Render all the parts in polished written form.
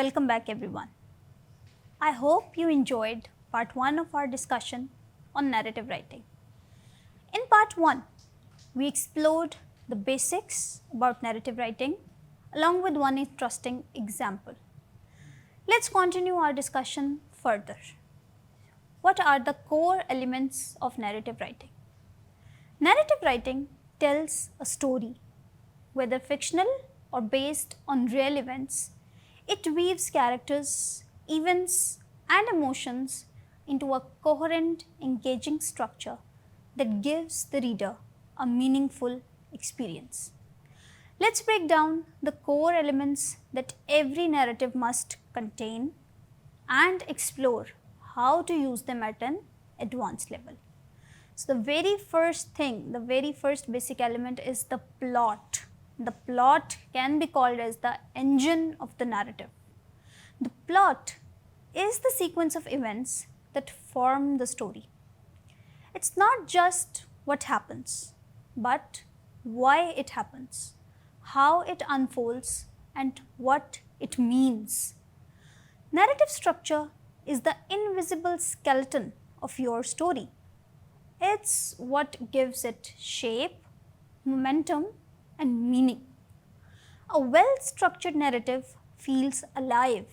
welcome back everyone. I hope you enjoyed part 1 of our discussion on narrative writing. In part 1, we explored the basics about narrative writing along with one interesting example. Let's continue our discussion further. What are the core elements of narrative writing? Narrative writing tells a story, whether fictional or based on real events. It weaves characters, events, and emotions into a coherent, engaging structure that gives the reader a meaningful experience. Let's break down the core elements that every narrative must contain and explore how to use them at an advanced level. So, the very first basic element is the plot. The plot can be called as the engine of the narrative. The plot is the sequence of events that form the story. It's not just what happens, but why it happens, how it unfolds, and what it means. Narrative structure is the invisible skeleton of your story. It's what gives it shape, momentum, and meaning. A well-structured narrative feels alive.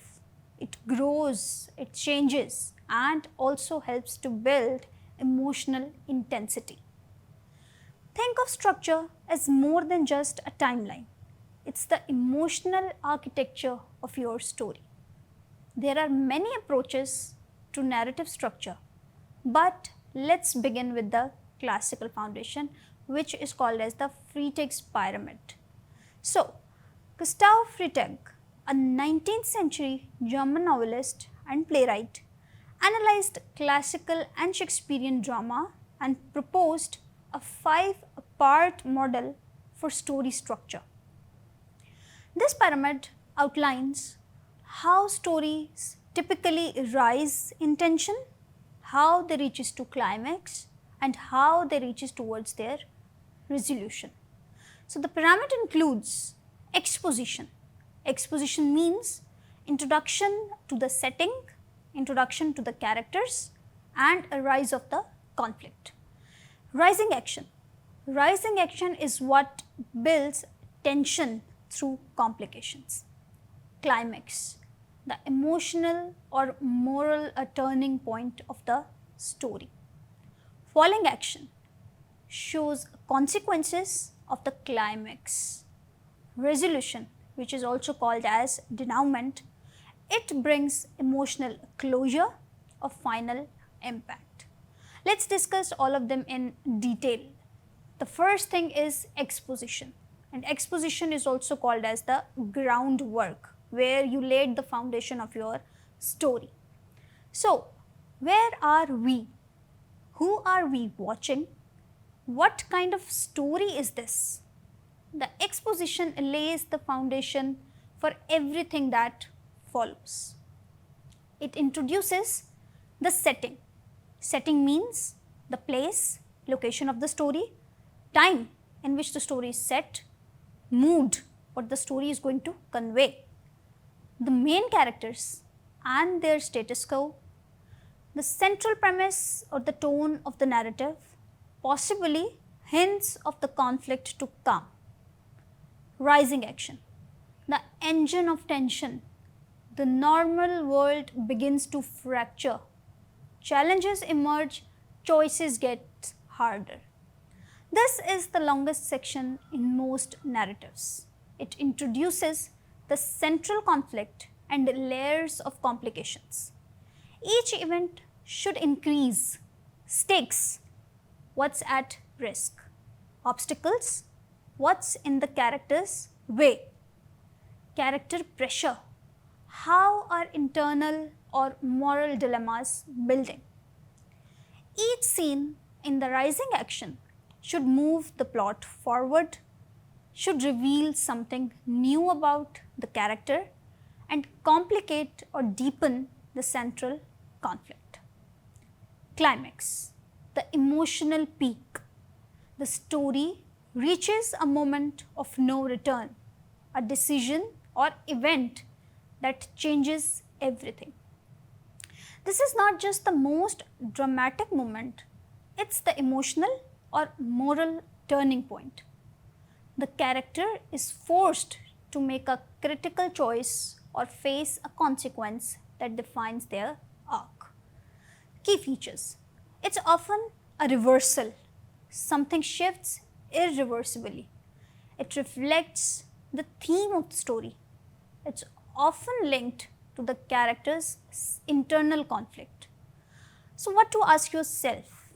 It grows, it changes, and also helps to build emotional intensity. Think of structure as more than just a timeline. It's the emotional architecture of your story. There are many approaches to narrative structure, but let's begin with the classical foundation, which is called as the Freytag's pyramid. So, Gustav Freytag, a 19th century German novelist and playwright, analyzed classical and Shakespearean drama and proposed a 5-part model for story structure. This pyramid outlines how stories typically rise in tension, how they reaches to climax, and how they reaches towards their resolution. So, the pyramid includes exposition. Exposition means introduction to the setting, introduction to the characters, and a rise of the conflict. Rising action. Rising action is what builds tension through complications. Climax. The emotional or moral turning point of the story. Falling action shows consequences of the climax. Resolution, which is also called as denouement, it brings emotional closure or final impact. Let's discuss all of them in detail. The first thing is exposition, and exposition is also called as the groundwork, where you laid the foundation of your story. So, where are we? Who are we watching? What kind of story is this? The exposition lays the foundation for everything that follows. It introduces the setting. Setting means the place, location of the story, time in which the story is set, mood, what the story is going to convey, the main characters and their status quo, the central premise or the tone of the narrative, possibly hints of the conflict to come. Rising action, the engine of tension. The normal world begins to fracture. Challenges emerge, choices get harder. This is the longest section in most narratives. It introduces the central conflict and layers of complications. Each event should increase stakes, what's at risk, obstacles, what's in the character's way, character pressure, how are internal or moral dilemmas building. Each scene in the rising action should move the plot forward, should reveal something new about the character, and complicate or deepen the central conflict. Climax, the emotional peak. The story reaches a moment of no return, a decision or event that changes everything. This is not just the most dramatic moment, it's the emotional or moral turning point. The character is forced to make a critical choice or face a consequence that defines their arc. Key features: it's often a reversal, something shifts irreversibly. It reflects the theme of the story. It's often linked to the character's internal conflict. So, what to ask yourself?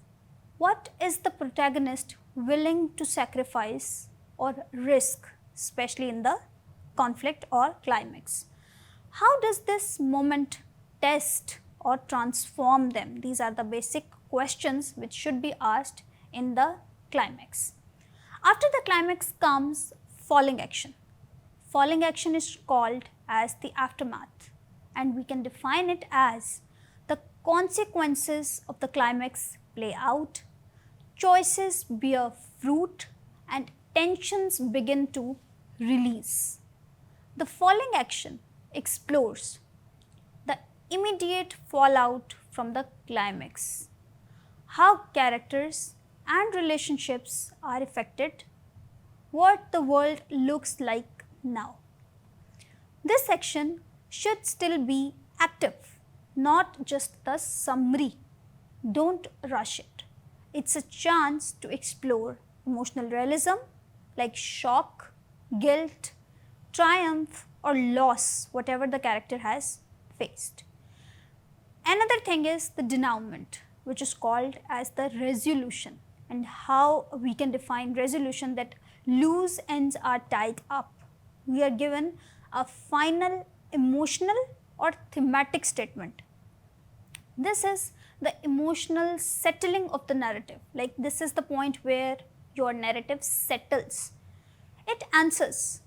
What is the protagonist willing to sacrifice or risk, especially in the conflict or climax? How does this moment test or transform them? These are the basic questions which should be asked in the climax. After the climax comes falling action. Falling action is called as the aftermath, and we can define it as the consequences of the climax play out, choices bear fruit, and tensions begin to release. The falling action explores the immediate fallout from the climax, how characters and relationships are affected, what the world looks like now. This section should still be active, not just the summary. Don't rush it. It's a chance to explore emotional realism like shock, guilt, triumph, or loss, whatever the character has faced. Another thing is the denouement, which is called as the resolution, and how we can define resolution: that loose ends are tied up. We are given a final emotional or thematic statement. This is the emotional settling of the narrative, like this is the point where your narrative settles. It answers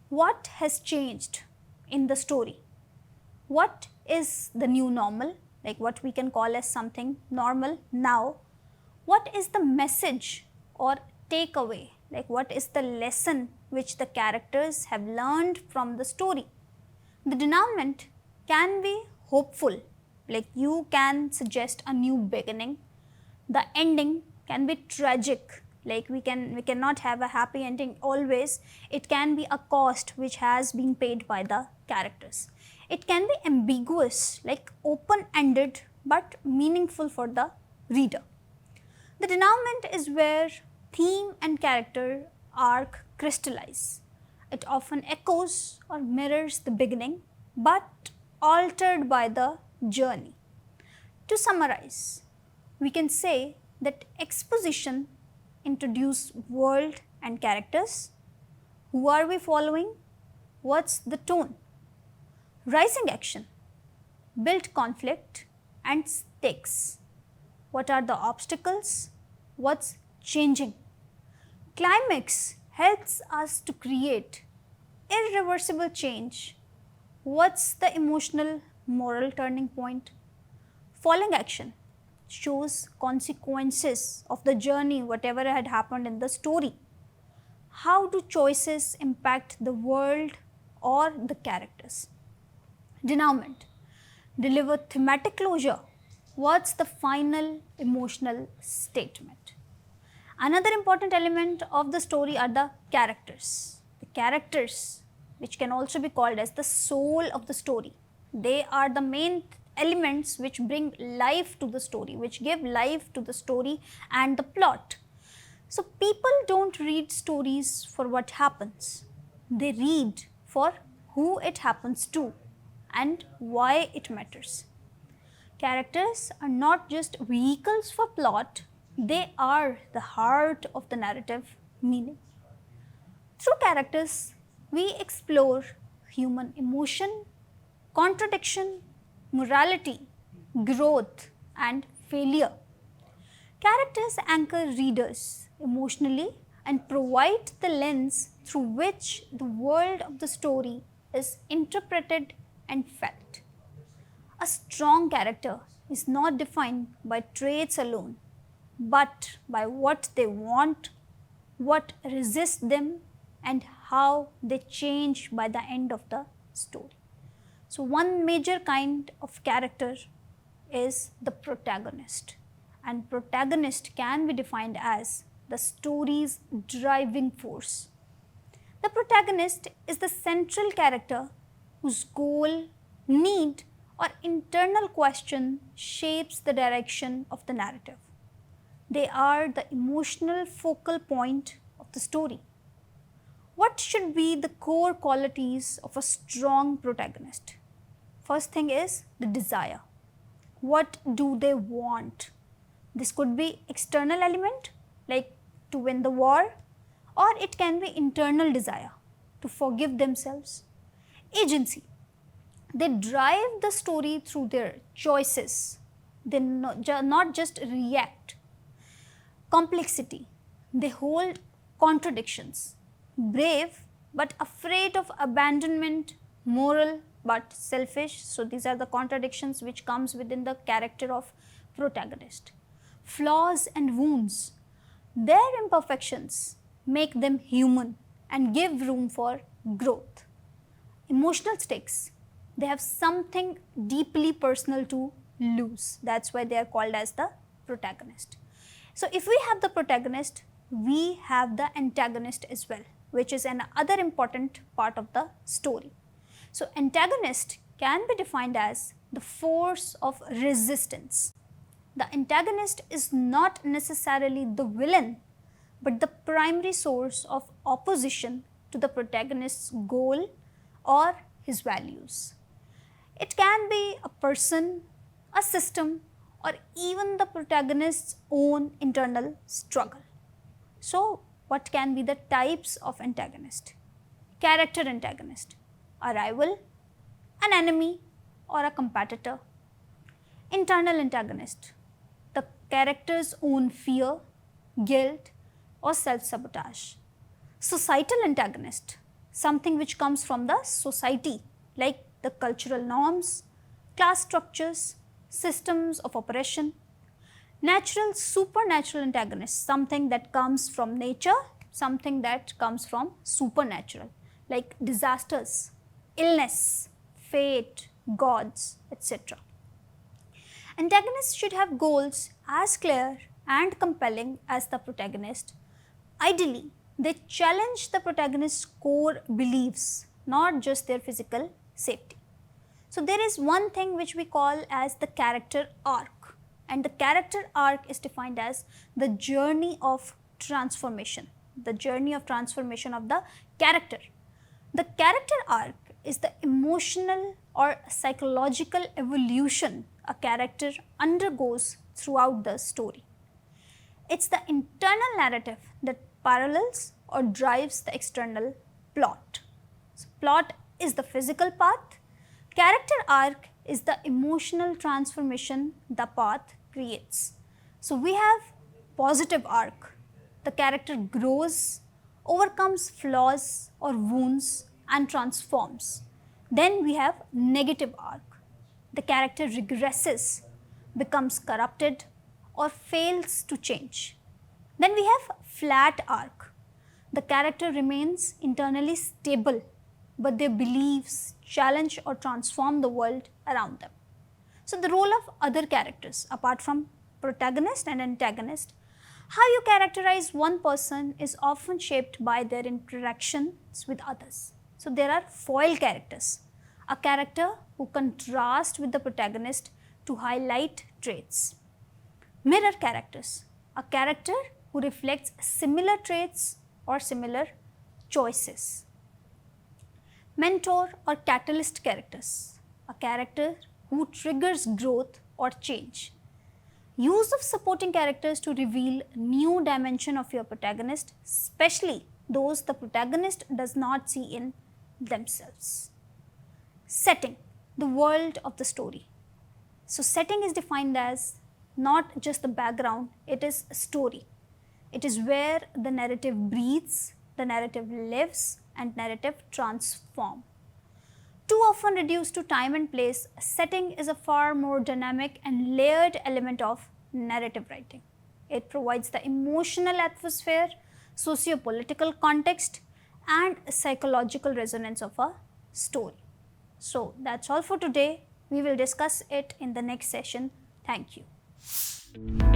what has changed in the story, what is the new normal, like what we can call as something normal now, what is the message or takeaway, like what is the lesson which the characters have learned from the story. The denouement can be hopeful, like you can suggest a new beginning. The ending can be tragic, like we cannot have a happy ending always. It can be a cost which has been paid by the characters. It can be ambiguous, like open ended but meaningful for the reader. The denouement is where theme and character arc crystallize. It often echoes or mirrors the beginning, but altered by the journey. To summarize, we can say that exposition introduces world and characters. Who are we following? What's the tone? Rising action build conflict and stakes. What are the obstacles? What's changing? Climax helps us to create irreversible change. What's the emotional moral turning point? Falling action shows consequences of the journey, whatever had happened in the story. How do choices impact the world or the characters? Denouement deliver thematic closure. What's the final emotional statement? Another important element of the story are the characters. The characters, which can also be called as the soul of the story. They are the main elements which bring life to the story, which give life to the story and the plot. So people don't read stories for what happens. They read for who it happens to and why it matters. Characters are not just vehicles for plot, they are the heart of the narrative meaning. Through characters, we explore human emotion, contradiction, morality, growth, and failure. Characters anchor readers emotionally and provide the lens through which the world of the story is interpreted and felt. A strong character is not defined by traits alone, but by what they want, what resists them, and how they change by the end of the story. So one major kind of character is the protagonist, and protagonist can be defined as the story's driving force. The protagonist is the central character whose goal, need, or internal question shapes the direction of the narrative. They are the emotional focal point of the story. What should be the core qualities of a strong protagonist? First thing is the desire. What do they want? This could be external element like to win the war, or it can be internal desire to forgive themselves. Agency. They drive the story through their choices. They not just react. Complexity. They hold contradictions. Brave but afraid of abandonment, moral but selfish. So these are the contradictions which comes within the character of protagonist. Flaws and wounds. Their imperfections make them human and give room for growth. Emotional stakes. They have something deeply personal to lose. That's why they are called as the protagonist. So if we have the protagonist, we have the antagonist as well, which is another important part of the story. So antagonist can be defined as the force of resistance. The antagonist is not necessarily the villain, but the primary source of opposition to the protagonist's goal or his values. It can be a person, a system, or even the protagonist's own internal struggle. So, what can be the types of antagonist? Character antagonist, a rival, an enemy, or a competitor. Internal antagonist, the character's own fear, guilt, or self-sabotage. Societal antagonist, something which comes from the society, like the cultural norms, class structures, systems of oppression. Natural, supernatural antagonist, something that comes from nature, something that comes from supernatural, like disasters, illness, fate, gods, etc. Antagonists should have goals as clear and compelling as the protagonist. Ideally, they challenge the protagonist's core beliefs, not just their physical safety. So there is one thing which we call as the character arc, and the character arc is defined as the journey of transformation, the journey of transformation of the character. The character arc is the emotional or psychological evolution a character undergoes throughout the story. It's the internal narrative that parallels or drives the external plot. So plot is the physical path. Character arc is the emotional transformation the path creates. So we have positive arc. The character grows, overcomes flaws or wounds and transforms. Then we have negative arc. The character regresses, becomes corrupted or fails to change. Then we have flat arc. The character remains internally stable, but their beliefs challenge or transform the world around them. So the role of other characters apart from protagonist and antagonist, how you characterize one person is often shaped by their interactions with others. So there are foil characters, a character who contrasts with the protagonist to highlight traits. Mirror characters, a character who reflects similar traits or similar choices. Mentor or catalyst characters, a character who triggers growth or change. Use of supporting characters to reveal new dimension of your protagonist, especially those the protagonist does not see in themselves. Setting, the world of the story. So setting is defined as not just the background, it is a story. It is where the narrative breathes, the narrative lives, and narrative transform. Too often reduced to time and place, setting is a far more dynamic and layered element of narrative writing. It provides the emotional atmosphere, socio-political context, and psychological resonance of a story. So that's all for today. We will discuss it in the next session. Thank you.